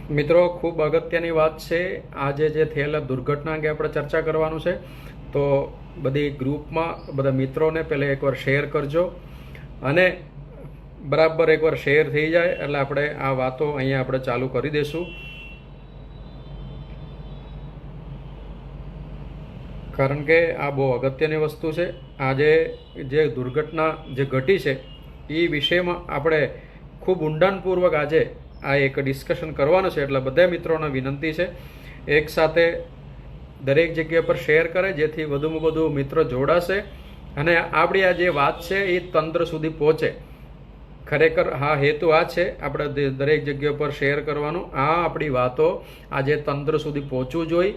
મિત્રો, ખૂબ અગત્યની વાત છે. આજે જે થયેલા દુર્ઘટના અંગે આપણે ચર્ચા કરવાનું છે. તો બધી ગ્રુપમાં બધા મિત્રોને પહેલાં એકવાર શેર કરજો અને બરાબર એકવાર શેર થઈ જાય એટલે આપણે આ વાતો અહીંયા આપણે ચાલુ કરી દઈશું. કારણ કે આ બહુ અગત્યની વસ્તુ છે. આજે જે દુર્ઘટના જે ઘટી છે એ વિષયમાં આપણે ખૂબ ઊંડાણપૂર્વક આજે આ એક ડિસ્કશન કરવાનું છે. એટલે બધા મિત્રોને વિનંતી છે એક સાથે દરેક જગ્યા પર શેર કરે, જેથી વધુમાં વધુ મિત્રો જોડાશે અને આપણી આ જે વાત છે એ તંત્ર સુધી પહોંચે. ખરેખર હા હેતુ આ છે આપણે દરેક જગ્યા પર શેર કરવાનું. આ આપણી વાતો આજે તંત્ર સુધી પહોંચવું જોઈએ.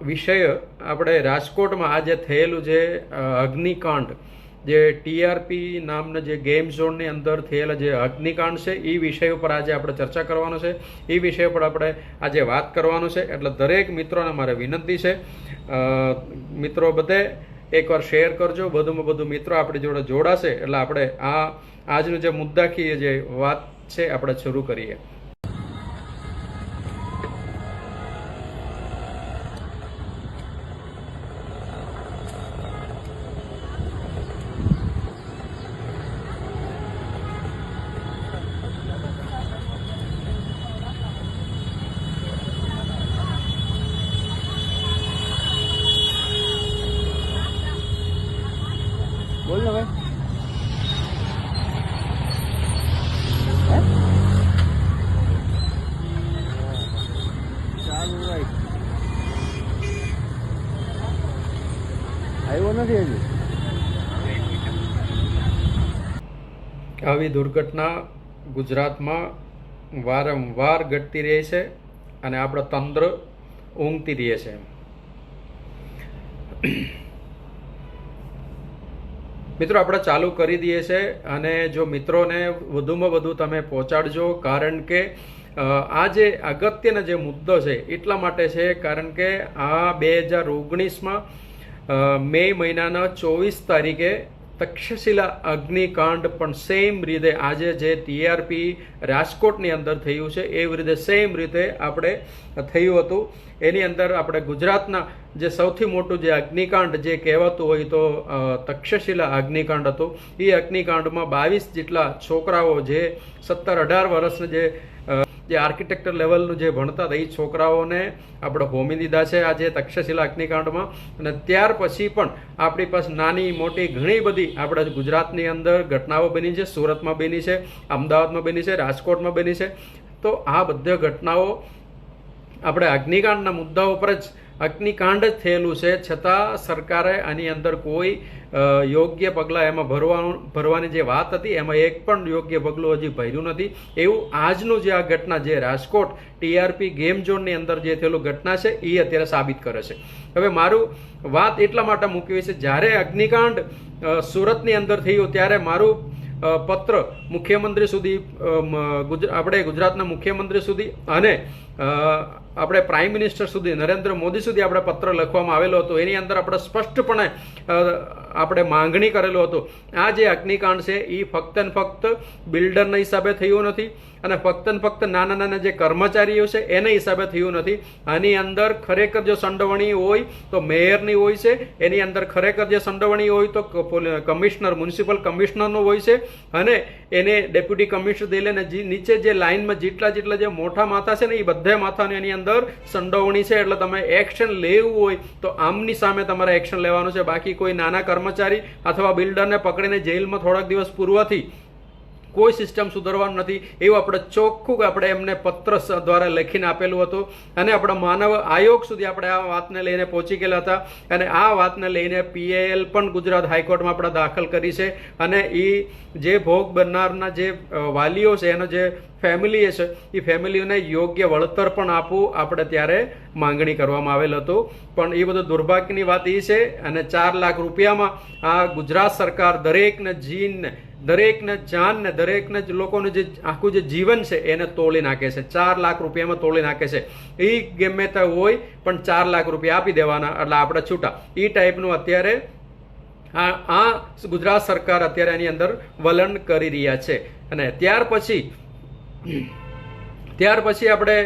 વિષય આપણે રાજકોટમાં આજે થયેલું જે અગ્નિકાંડ, જે ટીઆરપી નામના જે ગેમ ઝોનની અંદર થયેલા જે અગ્નિકાંડ છે એ વિષય ઉપર આજે આપણે ચર્ચા કરવાનો છે. એ વિષય પર આપણે આજે વાત કરવાનું છે. એટલે દરેક મિત્રોને મારે વિનંતી છે, મિત્રો બધે એકવાર શેર કરજો. વધુમાં વધુ મિત્રો આપણી જોડે જોડાશે એટલે આપણે આજનું જે મુદ્દાકીય જે વાત છે આપણે શરૂ કરીએ. बोल ना भाई. ચાલુ રાઈટ આવ્યો નથી હજી. આવી દુર્ઘટના ગુજરાતમાં વારંવાર ઘટતી રહે છે અને આપણો તંત્ર ઊંઘતી રહે છે. મિત્રો, આપણે ચાલુ કરી દઈએ છે અને જો મિત્રોને વધુમાં વધુ તમે પહોંચાડજો. કારણ કે આ જે અગત્યનો જે મુદ્દો છે એટલા માટે છે કારણ કે આ 2019માં મે મહિનાના 24 તારીખે તક્ષશિલા અગ્નિકાંડ પણ સેમ રીતે આજે જે ટીઆરપી રાજકોટની અંદર થયું છે એવી રીતે સેમ રીતે આપણે થયું હતું. એની અંદર આપણે ગુજરાતના જે સૌથી મોટું જે અગ્નિકાંડ જે કહેવાતું હોય તો તક્ષશિલા અગ્નિકાંડ હતું. એ અગ્નિકાંડમાં 22 જેટલા છોકરાઓ જે 17-18 વર્ષના જે આર્કિટેક્ચર લેવલનું જે ભણતા હતા એ છોકરાઓને આપણે હોમી દીધા છે આજે તક્ષશિલા અગ્નિકાંડમાં. અને ત્યાર પછી પણ આપણી પાસે નાની મોટી ઘણી બધી આપણા ગુજરાતની અંદર ઘટનાઓ બની છે. સુરતમાં બની છે, અમદાવાદમાં બની છે, રાજકોટમાં બની છે. તો આ બધી ઘટનાઓ આપણે અગ્નિકાંડના મુદ્દાઓ પર જ અગ્નિકાંડ જ થયેલું છે, છતાં સરકારે આની અંદર કોઈ યોગ્ય પગલાં એમાં ભરવાની જે વાત હતી એમાં એક પણ યોગ્ય પગલું હજી ભર્યું નથી. એવું આજનું જે આ ઘટના જે રાજકોટ ટીઆરપી ગેમ ઝોનની અંદર જે થયેલું ઘટના છે એ અત્યારે સાબિત કરે છે. હવે મારું વાત એટલા માટે મૂકવી છે, જ્યારે અગ્નિકાંડ સુરતની અંદર થયું ત્યારે મારું પત્ર મુખ્યમંત્રી સુધી, આપણે ગુજરાતના મુખ્યમંત્રી સુધી અને આપણે પ્રાઇમ મિનિસ્ટર સુધી, નરેન્દ્ર મોદી સુધી આપણે પત્ર લખવામાં આવેલો હતો. એની અંદર આપણે સ્પષ્ટપણે આપણે માંગણી કરેલો હતો આ જે અગ્નિકાંડ છે એ ફક્ત ને ફક્ત બિલ્ડરના હિસાબે થયું નથી અને ફક્ત ને ફક્ત નાના નાના જે કર્મચારીઓ છે એના હિસાબે થયું નથી. આની અંદર ખરેખર જો સંડોવણી હોય તો મેયરની હોય છે, એની અંદર ખરેખર જે સંડોવણી હોય તો કમિશનર, મ્યુનિસિપલ કમિશનરનો હોય છે અને એને ડેપ્યુટી કમિશનર દઈ લે. નીચે જે લાઇનમાં જેટલા જે મોટા માથા છે ને એ બધા માથાની એની અંદર સંડોવણી છે. એટલે તમે એક્શન લેવું હોય તો આમની સામે તમારે એક્શન લેવાનું છે. બાકી કોઈ નાના કર્મચારી અથવા બિલ્ડરને પકડીને જેલમાં થોડાક દિવસ પૂરવાથી કોઈ સિસ્ટમ સુધારવાનું નથી. એવું આપણે ચોખ્ખું આપણે એમને પત્ર દ્વારા લખીને આપેલું હતું અને આપણા માનવ આયોગ સુધી આપણે આ વાતને લઈને પહોંચી ગયેલા હતા. અને આ વાતને લઈને પીએલ પણ ગુજરાત હાઈકોર્ટમાં આપણે દાખલ કરી છે અને એ જે ભોગ બનનારના જે વાલીઓ છે એનો જે ફેમિલી છે એ ફેમિલીઓને યોગ્ય વળતર પણ આપવું આપણે ત્યારે માંગણી કરવામાં આવેલ હતું. પણ એ બધું દુર્ભાગ્યની વાત એ છે અને 4 લાખ રૂપિયામાં આ ગુજરાત સરકાર દરેકને દરેકને જાન ને દરેકને લોકોનું જે આખું જે જીવન છે એને તોડી નાખે છે. 4 લાખ રૂપિયામાં તોડી નાખે છે. એ ગમે તે હોય પણ 4 લાખ રૂપિયા આપી દેવાના એટલે આપણે છૂટા. એ ટાઈપનું અત્યારે આ ગુજરાત સરકાર અત્યારે એની અંદર વલણ કરી રહ્યા છે. અને ત્યાર પછી આપણે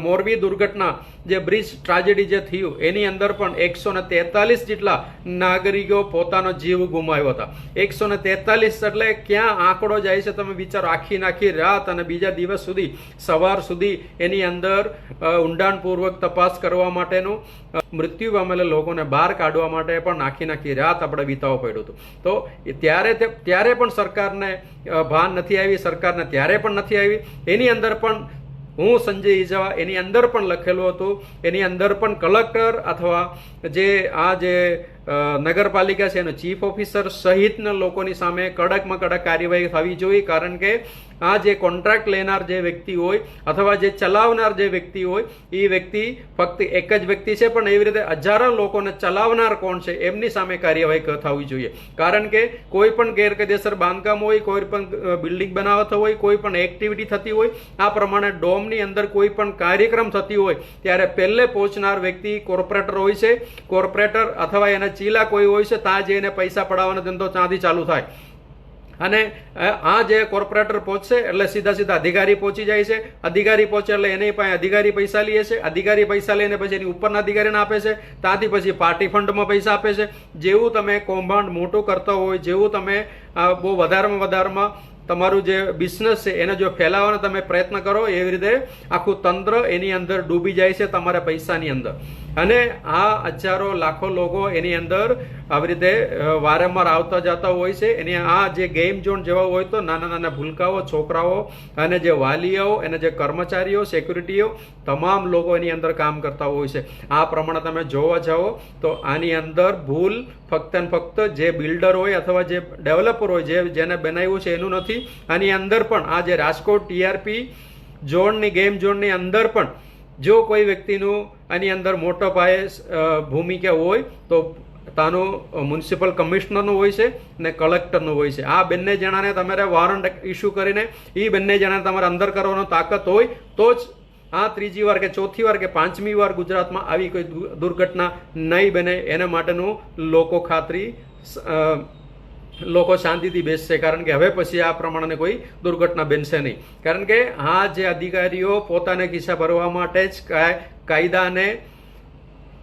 મોરબી દુર્ઘટના જે બ્રિજ ટ્રાજેડી જે થયું એની અંદર પણ 143 જેટલા નાગરિકો પોતાનો જીવ ગુમાવ્યો હતા. 143 એટલે ક્યાં આંકડો જાય છે તમે વિચારો. આખી રાત અને બીજા દિવસ સુધી સવાર સુધી એની અંદર ઊંડાણપૂર્વક તપાસ કરવા માટેનું મૃત્યુ પામેલા લોકોને બહાર કાઢવા માટે પણ આખી રાત આપણે વિતાવવું પડ્યું હતું. તો ત્યારે પણ સરકારને ભાન નથી આવી, સરકારને ત્યારે પણ નથી આવી. એની અંદર પણ હું સંજય ઇજાવા એની અંદર પણ લખેલું હતું. એની અંદર પણ કલેક્ટર અથવા જે નગરપાલિકા છે એનો ચીફ ઓફિસર સહિતના લોકોની સામે કડકમાં કડક કાર્યવાહી થવી જોઈએ. કારણ કે આ જે કોન્ટ્રાક્ટ લેનાર જે વ્યક્તિ હોય અથવા જે ચલાવનાર જે વ્યક્તિ હોય એ વ્યક્તિ ફક્ત એક જ વ્યક્તિ છે, પણ એવી રીતે હજારો લોકોને ચલાવનાર કોણ છે એમની સામે કાર્યવાહી થવી જોઈએ. કારણ કે કોઈ પણ ગેરકાયદેસર બાંધકામ હોય, કોઈ પણ બિલ્ડિંગ બનાવતો હોય, કોઈ પણ એક્ટિવિટી થતી હોય, આ પ્રમાણે ડોમની અંદર કોઈ પણ કાર્યક્રમ થતી હોય ત્યારે પહેલે પહોંચનાર વ્યક્તિ કોર્પોરેટર હોય છે. કોર્પોરેટર અથવા એના ચીલા કોઈ હોય છે, ત્યાં જઈને પૈસા પડાવવાનો ધંધો ત્યાંથી ચાલુ થાય. અને આ જે કોર્પોરેટર પહોંચશે એટલે સીધા અધિકારી પહોંચી જાય છે. અધિકારી પહોંચે એટલે એની પાસે અધિકારી પૈસા લે છે. અધિકારી પૈસા લઈને પછી એની ઉપરના અધિકારીને આપે છે. ત્યાંથી પછી પાર્ટી ફંડમાં પૈસા આપે છે. જેવું તમે કૌભાંડ મોટું કરતા હોય, જેવું તમે બહુ વધારેમાં તમારું જે બિઝનેસ છે એને જો ફેલાવવાનો તમે પ્રયત્ન કરો, એવી રીતે આખું તંત્ર એની અંદર ડૂબી જાય છે તમારા પૈસાની અંદર. અને આ હજારો લાખો લોકો એની અંદર આવી રીતે વારંવાર આવતા જતા હોય છે. એની આ જે ગેમ ઝોન જેવા હોય તો નાના ભૂલકાઓ, છોકરાઓ અને જે વાલીઓ અને જે કર્મચારીઓ, સેક્યુરિટીઓ તમામ લોકો એની અંદર કામ કરતા હોય છે. આ પ્રમાણે તમે જોવા જાઓ તો આની અંદર ભૂલ ફક્ત ને ફક્ત જે બિલ્ડર હોય અથવા જે ડેવલપર હોય, જેને બનાવ્યું છે એનું નથી. આની અંદર પણ આ જે રાજકોટ ટીઆરપી ઝોનની ગેમ ઝોનની અંદર પણ જો કોઈ વ્યક્તિનું આની અંદર મોટો પાયે ભૂમિકા હોય તો તાનું મ્યુનિસિપલ કમિશનરનું હોય છે અને કલેક્ટરનું હોય છે. આ બંને જણાને તમારે વોરંટ ઇસ્યુ કરીને એ બંને જણાને તમારે અંદર કરવાનો તાકાત હોય તો જ આ ત્રીજી વાર કે ચોથી વાર કે પાંચમી વાર ગુજરાતમાં આવી કોઈ દુર્ઘટના નહીં બને. એના માટેનું લોકો શાંતિથી બેસશે. કારણ કે હવે પછી આ પ્રમાણે કોઈ દુર્ઘટના બનશે નહીં. કારણ કે આ જે અધિકારીઓ પોતાના ખિસ્સા ભરવા માટે જ કાયદાને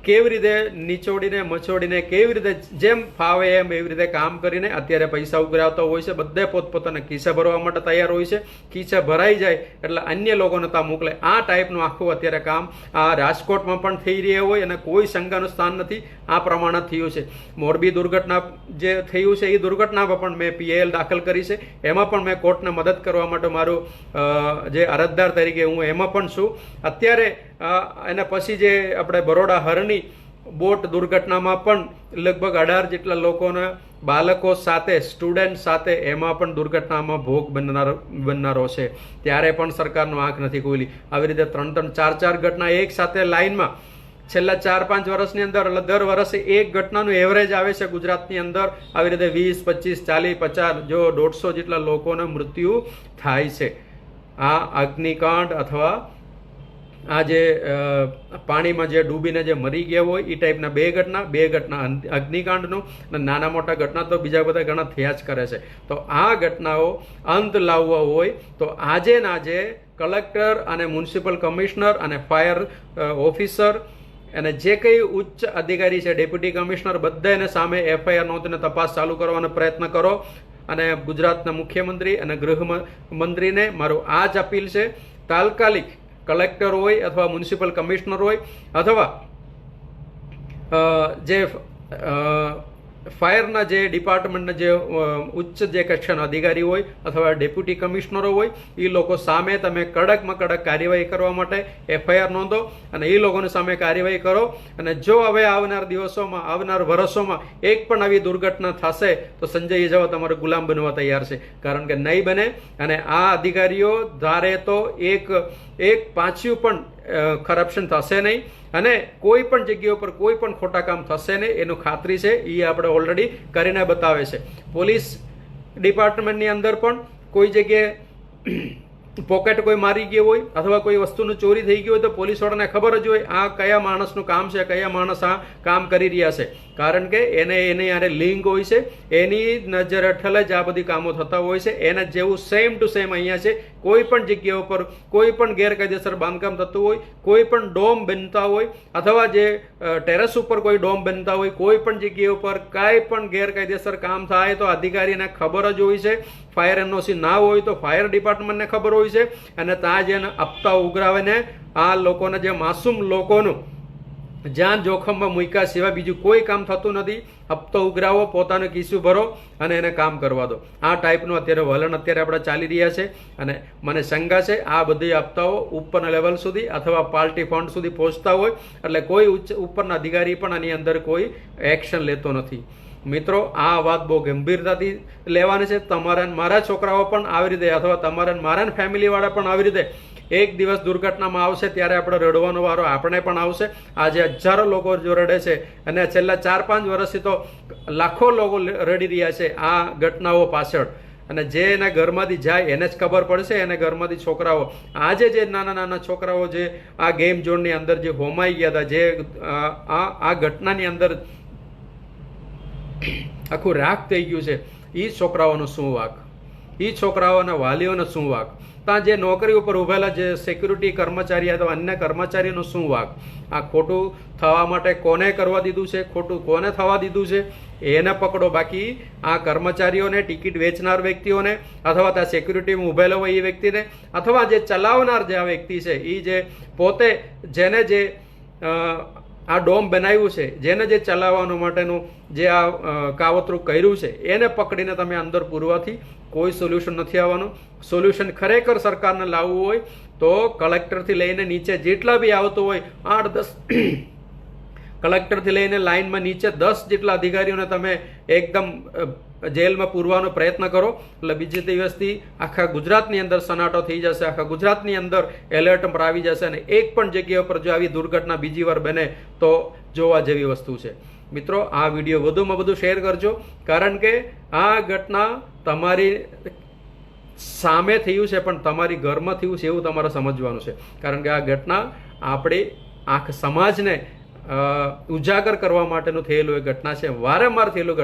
કેવી રીતે નીચોડીને મચોડીને કેવી રીતે જેમ ફાવે એમ એવી રીતે કામ કરીને અત્યારે પૈસા ઉઘરાવતા હોય છે. બધે પોતપોતાના ખિસ્સા ભરવા માટે તૈયાર હોય છે. ખિસ્સા ભરાઈ જાય એટલે અન્ય લોકોને ત્યાં મોકલે. આ ટાઈપનું આખું અત્યારે કામ આ રાજકોટમાં પણ થઈ રહ્યા હોય અને કોઈ શંકાનું સ્થાન નથી. આ પ્રમાણે થયું છે. મોરબી દુર્ઘટના જે થયું છે એ દુર્ઘટનામાં પણ મેં PIL દાખલ કરી છે. એમાં પણ મેં કોર્ટને મદદ કરવા માટે મારું જે અરજદાર તરીકે હું એમાં પણ છું. અત્યારે એના પછી જે આપણે બરોડા હરની બોટ દુર્ઘટનામાં પણ લગભગ 18 જેટલા લોકોને બાળકો સાથે, સ્ટુડન્ટ સાથે એમાં પણ દુર્ઘટનામાં ભોગ બનનારો છે. ત્યારે પણ સરકારનો આંખ નથી ખોલી. આવી રીતે 3-3, 4-4 ઘટના એક સાથે લાઈનમાં છેલ્લા 4-5 વર્ષની અંદર દર વર્ષે એક ઘટનાનું એવરેજ આવે છે ગુજરાતની અંદર. આવી રીતે 20, 25, 40, 50 જો 150 જેટલા લોકોને મૃત્યુ થાય છે. આ અગ્નિકાંડ અથવા આ જે પાણીમાં જે ડૂબીને જે મરી ગયા હોય એ ટાઈપના બે ઘટના અગ્નિકાંડનું અને નાના મોટા ઘટના તો બીજા બધા ઘણા થયા જ કરે છે. તો આ ઘટનાઓ અંત લાવવા હોય તો આજે કલેક્ટર અને મ્યુનિસિપલ કમિશનર અને ફાયર ઓફિસર અને જે કંઈ ઉચ્ચ અધિકારી છે, ડેપ્યુટી કમિશનર, બધાને સામે FIR નોંધીને તપાસ ચાલુ કરવાનો પ્રયત્ન કરો. અને ગુજરાતના મુખ્યમંત્રી અને ગૃહમંત્રીને મારું આ જ અપીલ છે, તાત્કાલિક કલેક્ટર હોય અથવા મ્યુનિસિપલ કમિશનર હોય અથવા જે ફાયરના જે ડિપાર્ટમેન્ટના જે ઉચ્ચ જે કક્ષાના અધિકારી હોય અથવા ડેપ્યુટી કમિશનરો હોય એ લોકો સામે તમે કડકમાં કડક કાર્યવાહી કરવા માટે FIR નોંધો અને એ લોકોની સામે કાર્યવાહી કરો. અને જો હવે આવનાર દિવસોમાં, આવનાર વર્ષોમાં એક પણ આવી દુર્ઘટના થશે તો સંજય ઇજાવા તમારો ગુલામ બનવા તૈયાર છે. કારણ કે નહીં બને. અને આ અધિકારીઓ ધારે તો એક પાંચ્યું પણ કરપ્શન થશે નહીં અને કોઈ પણ જગ્યા ઉપર કોઈ પણ ખોટા કામ થશે નહીં એનું ખાતરી છે. એ આપણે ઓલરેડી કરીને બતાવે છે. પોલીસ ડિપાર્ટમેન્ટની અંદર પણ કોઈ જગ્યાએ પોકેટ કોઈ મારી ગયો હોય અથવા કોઈ વસ્તુનું ચોરી થઈ ગયું હોય તો પોલીસવાળાને ખબર જ હોય આ કયા માણસનું કામ છે, કયા માણસ આ કામ કરી રહ્યા છે. કારણ કે એની યારે લિંક હોય છે, એની નજર હેઠળ જ આ બધી કામો થતા હોય છે. એના જેવું સેમ ટુ સેમ અહીંયા છે. કોઈ પણ જગ્યા ઉપર કોઈ પણ ગેરકાયદેસર બાંધકામ થતું હોય, કોઈ પણ ડોમ બનતા હોય અથવા જે ટેરેસ ઉપર કોઈ ડોમ બનતા હોય, કોઈ પણ જગ્યા ઉપર કાંઈ પણ ગેરકાયદેસર કામ થાય તો અધિકારીને ખબર જ હોય છે. ફાયર એનઓસી ના હોય તો ફાયર ડિપાર્ટમેન્ટને ખબર હોય છે. અને ત્યાં જેને હપ્તા ઉઘરાવીને આ લોકોને, જે માસૂમ લોકોનું જાન જોખમમાં મૂક્યા સિવાય બીજું કોઈ કામ થતું નથી. હપ્તો ઉઘરાવો, પોતાનું કિસ્સું ભરો અને એને કામ કરવા દો. આ ટાઈપનું અત્યારે વલણ અત્યારે આપણે ચાલી રહ્યા છે. અને મને શંકા છે આ બધી હપ્તાઓ ઉપરના લેવલ સુધી અથવા પાર્ટી ફંડ સુધી પહોંચતા હોય એટલે કોઈ ઉપરના અધિકારી પણ આની અંદર કોઈ એક્શન લેતો નથી. મિત્રો, આ વાત બહુ ગંભીરતાથી લેવાની છે. તમારા મારા છોકરાઓ પણ આવી રીતે અથવા તમારા મારા ફેમિલીવાળા પણ આવી રીતે એક દિવસ દુર્ઘટનામાં આવશે ત્યારે આપણે રડવાનો વારો આપણે પણ આવશે. આજે હજારો લોકો જો રડે છે અને છેલ્લા 4-5 વર્ષથી તો લાખો લોકો રડી રહ્યા છે આ ઘટનાઓ પાછળ. અને જે એના ઘરમાંથી જાય એને જ ખબર પડશે. એને ઘરમાંથી છોકરાઓ, આજે જે નાના નાના છોકરાઓ જે આ ગેમ ઝોનની અંદર જે હોમાઈ ગયા હતા, જે આ ઘટનાની અંદર આખું રાખ થઈ ગયું છે, એ છોકરાઓનો શું વાંક, એ છોકરાઓના વાલીઓનો શું વાંક, ત્યાં જે નોકરી ઉપર ઉભેલા જે સિક્યુરિટી કર્મચારી અથવા અન્ય કર્મચારીનો શું વાંક. આ ખોટું થવા માટે કોને કરવા દીધું છે, ખોટું કોને થવા દીધું છે એને પકડો. બાકી આ કર્મચારીઓને, ટિકિટ વેચનાર વ્યક્તિઓને અથવા ત્યાં સિક્યુરિટીમાં ઉભેલો હોય એ વ્યક્તિને અથવા જે ચલાવનાર જે આ વ્યક્તિ છે, એ જે પોતે જેને જે આ ડોમ બનાવ્યું છે, જેને જે ચલાવવાનું માટેનું જે આ કાવતરું કર્યું છે, એને પકડીને તમે અંદર પૂરવાથી કોઈ સોલ્યુશન નથી આવવાનું. સોલ્યુશન ખરેખર સરકારને લાવવું હોય તો કલેક્ટરથી લઈને નીચે જેટલા બી આવતો હોય 8-10 કલેક્ટરથી લઈને લાઇનમાં નીચે 10 જેટલા અધિકારીઓને તમે એકદમ જેલમાં પૂરવાનો પ્રયત્ન કરો એટલે બીજે દિવસથી આખા ગુજરાતની અંદર સનાટો થઈ જશે. આખા ગુજરાતની અંદર એલર્ટ પર આવી જશે. અને એક પણ જગ્યા પર જો આવી દુર્ઘટના બીજી વાર બને તો જોવા જેવી વસ્તુ છે. મિત્રો, આ વિડીયો વધુમાં વધુ શેર કરજો. કારણ કે આ ઘટના તમારી સામે થયું છે પણ તમારી ઘરમાં થયું છે એવું તમારે સમજવાનું છે. કારણ કે આ ઘટના આપણે આખા સમાજને ઉજાગર કરવા માટેનું થયેલું એ ઘટના છે. વારંવાર થયેલું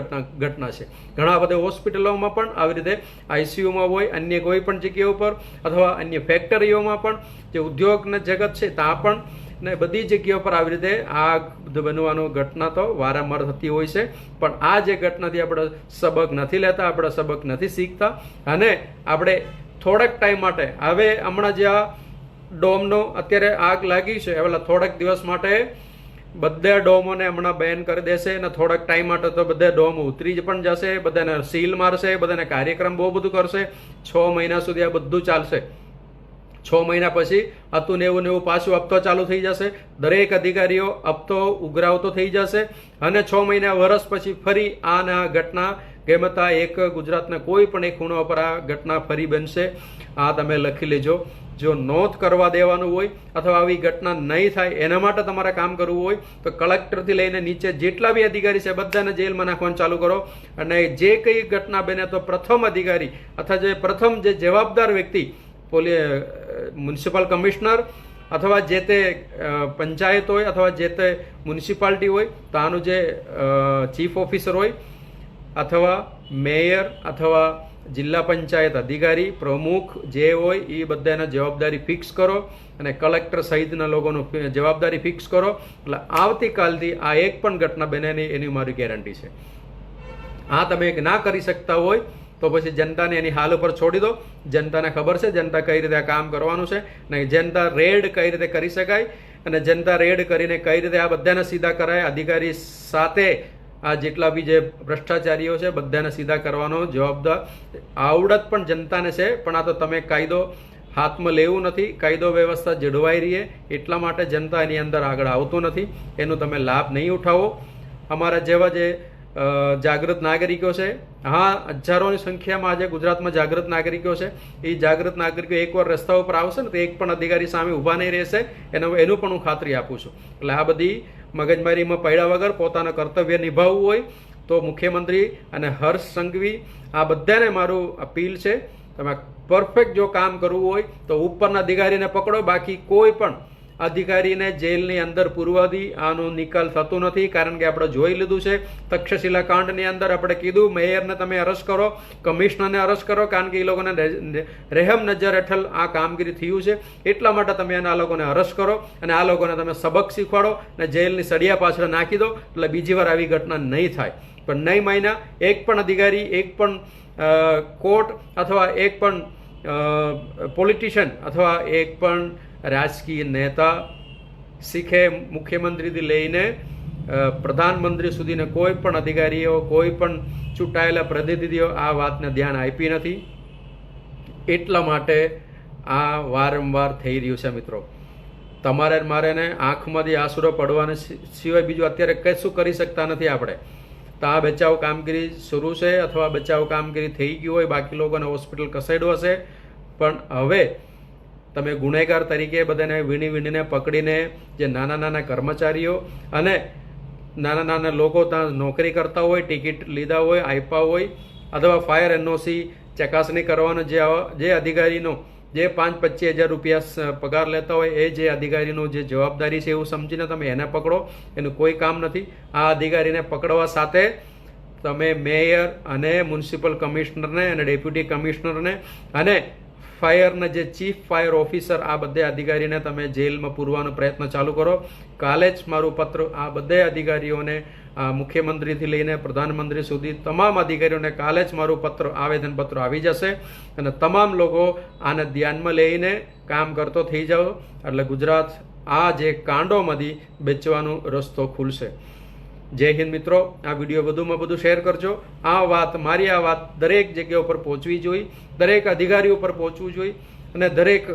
ઘટના છે. ઘણા બધા હોસ્પિટલોમાં પણ આવી રીતે આઈસીયુમાં હોય, અન્ય કોઈ પણ જગ્યા ઉપર અથવા અન્ય ફેક્ટરીઓમાં પણ જે ઉદ્યોગના જગત છે ત્યાં પણ ને બધી જગ્યાઓ પર આવી રીતે આ બનવાનું ઘટના તો વારંવાર થતી હોય છે. પણ આ જે ઘટનાથી આપણે સબક નથી લેતા, આપણે સબક નથી શીખતા અને આપણે થોડાક ટાઈમ માટે હવે હમણાં જે આ ડોમનો અત્યારે આગ લાગી છે એટલે થોડાક દિવસ માટે બધા ડોમોને હમણાં બેન કરી દેશે અને થોડાક ટાઈમ માટે તો બધા ડોમ ઉતરી પણ જશે, બધાને સીલ મારશે, બધાને કાર્યક્રમ બહુ બધું કરશે. 6 મહિના સુધી આ બધું ચાલશે. 6 મહિના પછી હતું ને એવું પાછું હપ્તો ચાલુ થઈ જશે. દરેક અધિકારીઓ હપ્તો ઉઘરાવતો થઈ જશે અને 6 મહિના વર્ષ પછી ફરી આ ઘટના ગેમતા એક ગુજરાતના કોઈ પણ એક ખૂણા પર આ ઘટના ફરી બનશે. આ તમે લખી લેજો. જો નોંધ કરવા દેવાનું હોય અથવા આવી ઘટના નહીં થાય એના માટે તમારે કામ કરવું હોય તો કલેક્ટરથી લઈને નીચે જેટલા બી અધિકારી છે બધાને જેલમાં નાખવાનું ચાલુ કરો. અને જે કઈ ઘટના બને તો પ્રથમ અધિકારી અથવા જે પ્રથમ જે જવાબદાર વ્યક્તિ મ્યુનિસિપલ કમિશનર અથવા જે તે પંચાયત હોય અથવા જે તે મ્યુનિસિપાલિટી હોય તો આનું જે ચીફ ઓફિસર હોય અથવા મેયર અથવા જિલ્લા પંચાયત અધિકારી પ્રમુખ જે હોય એ બધાને જવાબદારી ફિક્સ કરો અને કલેક્ટર સહિતના લોકોનું જવાબદારી ફિક્સ કરો. એટલે આવતીકાલથી આ એક પણ ઘટના બને નહીં એની મારી ગેરંટી છે. આ તમે ના કરી શકતા હોય તો પછી જનતાને એની હાલ ઉપર છોડી દો. જનતાને ખબર છે જનતા કઈ રીતે આ કામ કરવાનું છે. નહીં જનતા રેડ કઈ રીતે કરી શકાય અને જનતા રેડ કરીને કઈ રીતે આ બધાને સીધા કરાય. અધિકારી સાથે આ જેટલા બી જે ભ્રષ્ટાચારીઓ છે બધાને સીધા કરવાનો જવાબદાર આવડત પણ જનતાને છે. પણ આ તો તમે કાયદો હાથમાં લેવું નથી, કાયદો વ્યવસ્થા જળવાઈ રહીએ એટલા માટે જનતા એની અંદર આગળ આવતું નથી. એનો તમે લાભ નહીં ઉઠાવો. અમારા જેવા જે જાગૃત નાગરિકો છે, હા હજારોની સંખ્યામાં આજે ગુજરાતમાં જાગૃત નાગરિકો છે. એ જાગૃત નાગરિકો એકવાર રસ્તા ઉપર આવશે ને તો એક પણ અધિકારી સામે ઊભા નહીં રહેશે. એનું પણ હું ખાતરી આપું છું. એટલે આ બધી મગજમારીમાં પડ્યા વગર પોતાનું કર્તવ્ય નિભાવવું હોય તો મુખ્યમંત્રી અને હર્ષ સંઘવી આ બધાને મારું અપીલ છે તમે પરફેક્ટ જો કામ કરવું હોય તો ઉપરના અધિકારીને પકડો, બાકી કોઈ પણ અધિકારીને જેલની અંદર પૂરવાથી આનો નિકાલ થતો નથી. કારણ કે આપણે જોઈ લીધું છે તક્ષશિલા કાંડની અંદર આપણે કીધું મેયરને તમે અરેસ્ટ કરો, કમિશનરને અરેસ્ટ કરો, કારણ કે એ લોકોને રહેમ નજર હેઠળ આ કામગીરી થયું છે. એટલા માટે તમે આ લોકોને અરેસ્ટ કરો અને આ લોકોને તમે સબક શીખવાડો અને જેલની સળિયા પાછળ નાખી દો, એટલે બીજી વાર આવી ઘટના નહીં થાય. પણ નહીં માન્યા. એક પણ અધિકારી, એક પણ કોર્ટ અથવા એક પણ પોલિટિશિયન અથવા એક પણ રાજકીય નેતા શીખે મુખ્યમંત્રીથી લઈને પ્રધાનમંત્રી સુધીને કોઈ પણ અધિકારીઓ, કોઈ પણ ચૂંટાયેલા પ્રતિનિધિઓ આ વાતને ધ્યાન આપી નથી. એટલા માટે આ વારંવાર થઈ રહ્યું છે મિત્રો. તમારે મારે ને આંખમાંથી આંસુરો પડવાને સિવાય બીજું અત્યારે કશું કરી શકતા નથી આપણે. તો આ બચાવ કામગીરી શરૂ છે અથવા બચાવ કામગીરી થઈ ગઈ હોય, બાકી લોકોને હોસ્પિટલ ખસેડવો હશે. પણ હવે તમે ગુનેગાર તરીકે બધાને વીણીને પકડીને જે નાના નાના કર્મચારીઓ અને નાના નાના લોકો ત્યાં નોકરી કરતા હોય, ટિકિટ લીધા હોય, આપ્યા હોય, અથવા ફાયર એનઓસી ચકાસણી કરવાનો જે અધિકારીનો જે 5-25 હજાર રૂપિયા પગાર લેતા હોય, એ જે અધિકારીનો જે જવાબદારી છે એવું સમજીને તમે એને પકડો. એનું કોઈ કામ નથી. આ અધિકારીને પકડવા સાથે તમે મેયર અને મ્યુનિસિપલ કમિશનરને અને ડેપ્યુટી કમિશનરને અને ફાયરના જે ચીફ ફાયર ઓફિસર, આ બધા અધિકારીને તમે જેલમાં પૂરવાનો પ્રયત્ન ચાલુ કરો. કાલે જ મારું પત્ર આ બધા અધિકારીઓને, મુખ્યમંત્રીથી લઈને પ્રધાનમંત્રી સુધી તમામ અધિકારીઓને કાલે જ મારું આવેદનપત્ર આવી જશે અને તમામ લોકો આને ધ્યાનમાં લઈને કામ કરતો થઈ જાઓ. એટલે ગુજરાત આ જે કાંડોમાંથી બચવાનો રસ્તો ખુલશે. જય હિન્દ મિત્રો. આ વિડીયો વધુમાં વધુ શેર કરજો. મારી આ વાત દરેક જગ્યા ઉપર પહોંચવી જોઈએ, દરેક અધિકારી ઉપર પહોંચવું જોઈએ અને દરેક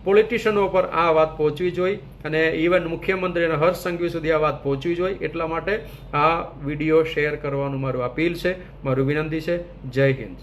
પોલિટિશિયનો ઉપર આ વાત પહોંચવી જોઈએ અને ઇવન મુખ્યમંત્રી અને હર્ષ સંઘવી સુધી આ વાત પહોંચવી જોઈએ. એટલા માટે આ વિડીયો શેર કરવાનું મારું અપીલ છે, મારું વિનંતી છે. જય હિન્દ.